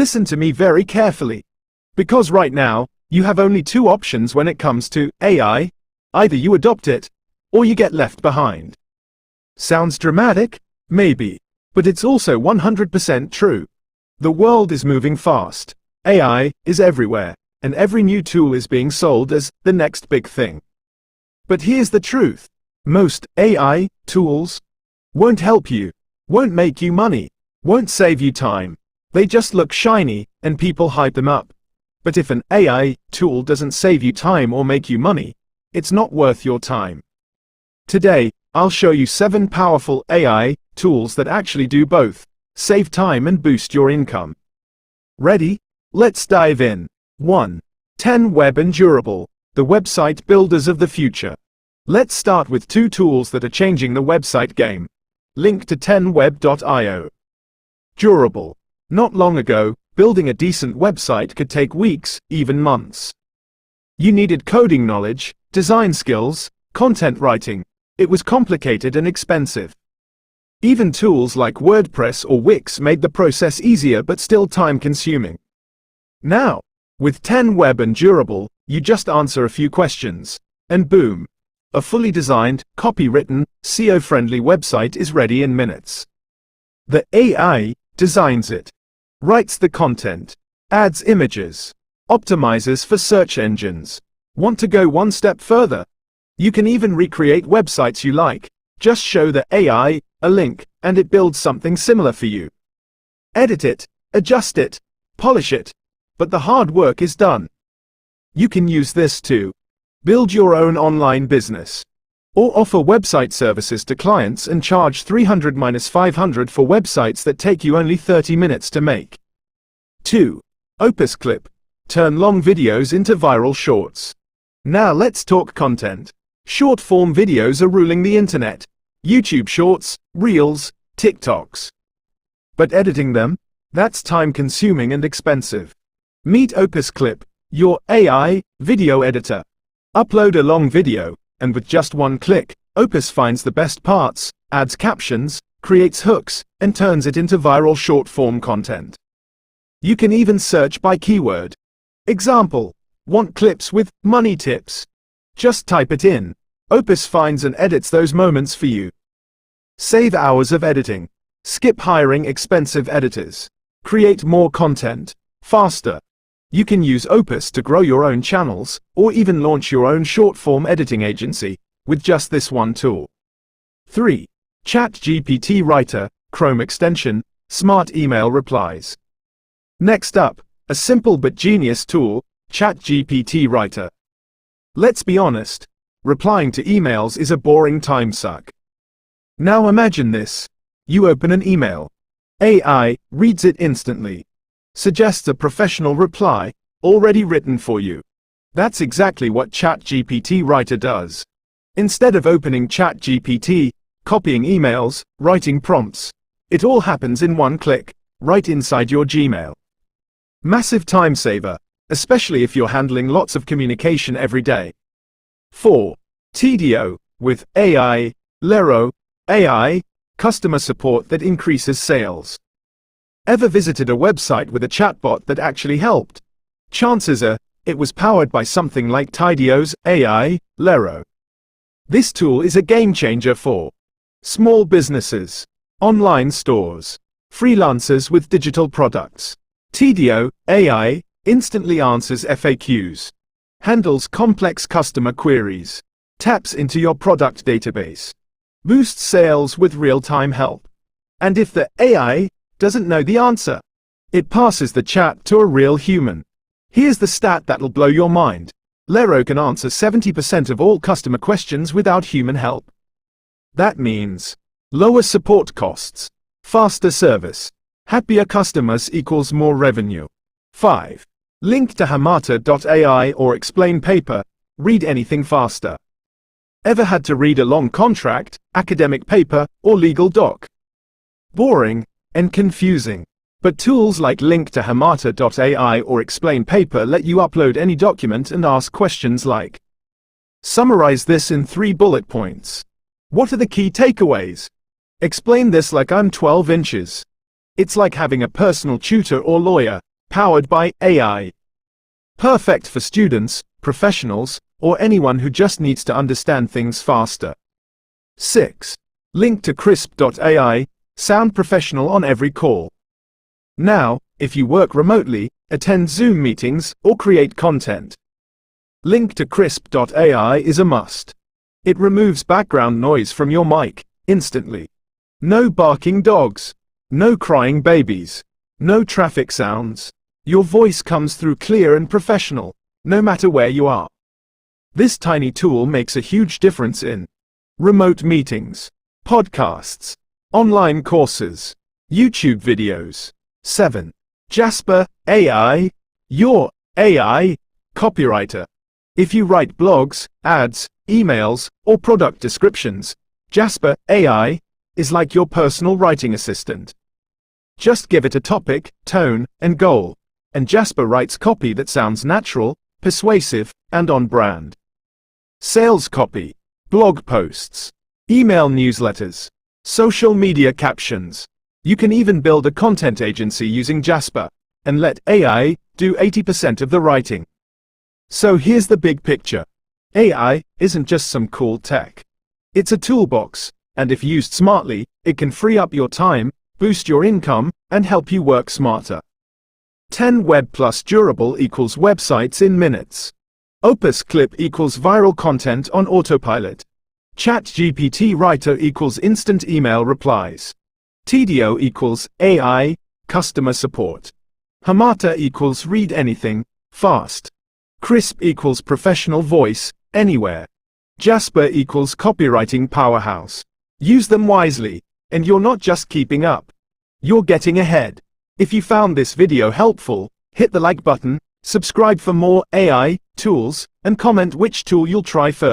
Listen to me very carefully. Because right now, you have only two options when it comes to AI. Either you adopt it, or you get left behind. Sounds dramatic? Maybe. But it's also 100% true. The world is moving fast. AI is everywhere, and every new tool is being sold as the next big thing. But here's the truth. Most AI tools won't help you, won't make you money, won't save you time. They just look shiny, and people hype them up. But if an AI tool doesn't save you time or make you money, it's not worth your time. Today, I'll show you 7 powerful AI tools that actually do both, save time and boost your income. Ready? Let's dive in. 1. 10Web and Durable, the website builders of the future. Let's start with 2 tools that are changing the website game. Link to 10web.io. Durable. Not long ago, building a decent website could take weeks, even months. You needed coding knowledge, design skills, content writing. It was complicated and expensive. Even tools like WordPress or Wix made the process easier but still time-consuming. Now, with 10Web and Durable, you just answer a few questions, and boom! A fully designed, copywritten, SEO-friendly website is ready in minutes. The AI designs it, writes the content, adds images, optimizes for search engines. Want to go one step further? You can even recreate websites you like. Just show the AI a link, and it builds something similar for you. Edit it, adjust it, polish it, but the hard work is done. You can use this to build your own online business, or offer website services to clients and charge $300–500 for websites that take you only 30 minutes to make. 2. Opus Clip. Turn long videos into viral shorts. Now let's talk content. Short-form videos are ruling the internet. YouTube Shorts, Reels, TikToks. But editing them? That's time-consuming and expensive. Meet Opus Clip, your AI video editor. Upload a long video, and with just one click, Opus finds the best parts, adds captions, creates hooks, and turns it into viral short-form content. You can even search by keyword. Example: want clips with money tips? Just type it in. Opus finds and edits those moments for you. Save hours of editing. Skip hiring expensive editors. Create more content faster. You can use Opus to grow your own channels, or even launch your own short-form editing agency, with just this one tool. 3. ChatGPT Writer, Chrome extension, smart email replies. Next up, a simple but genius tool, ChatGPT Writer. Let's be honest, replying to emails is a boring time suck. Now imagine this. You open an email. AI reads it instantly. Suggests a professional reply, already written for you. That's exactly what ChatGPT Writer does. Instead of opening ChatGPT, copying emails, writing prompts, it all happens in one click, right inside your Gmail. Massive time saver, especially if you're handling lots of communication every day. 4. Tidio, with AI, Lero, AI, customer support that increases sales. Ever visited a website with a chatbot that actually helped? Chances are, it was powered by something like Tidio's AI, Lero. This tool is a game changer for small businesses, online stores, freelancers with digital products. Tidio AI instantly answers FAQs, handles complex customer queries, taps into your product database, boosts sales with real-time help. And if the AI doesn't know the answer, it passes the chat to a real human. Here's the stat that'll blow your mind. Lero can answer 70% of all customer questions without human help. That means lower support costs, faster service, happier customers equals more revenue. 5. Link to Hamata.ai or Explain Paper, read anything faster. Ever had to read a long contract, academic paper, or legal doc? Boring and confusing. But tools like Link to Hamata.ai or Explain Paper let you upload any document and ask questions like, summarize this in 3 bullet points. What are the key takeaways? Explain this like I'm 12 inches. It's like having a personal tutor or lawyer, powered by AI. Perfect for students, professionals, or anyone who just needs to understand things faster. 6. Link to Krisp.ai, sound professional on every call. Now, if you work remotely, attend Zoom meetings, or create content, Link to Krisp.ai is a must. It removes background noise from your mic, instantly. No barking dogs. No crying babies. No traffic sounds. Your voice comes through clear and professional, no matter where you are. This tiny tool makes a huge difference in remote meetings, podcasts, online courses, YouTube videos. 7. Jasper AI, your AI copywriter. If you write blogs, ads, emails, or product descriptions, Jasper AI is like your personal writing assistant. Just give it a topic, tone, and goal, and Jasper writes copy that sounds natural, persuasive, and on brand. Sales copy, blog posts, email newsletters, social media captions. You can even build a content agency using Jasper, and let AI do 80% of the writing. So here's the big picture. AI isn't just some cool tech. It's a toolbox, and if used smartly, it can free up your time, boost your income, and help you work smarter. 10 Web plus durable equals websites in minutes. Opus Clip equals viral content on autopilot. ChatGPT Writer equals instant email replies. TDO equals AI, customer support. Hamata equals read anything, fast. Krisp equals professional voice, anywhere. Jasper equals copywriting powerhouse. Use them wisely, and you're not just keeping up. You're getting ahead. If you found this video helpful, hit the like button, subscribe for more AI tools, and comment which tool you'll try first.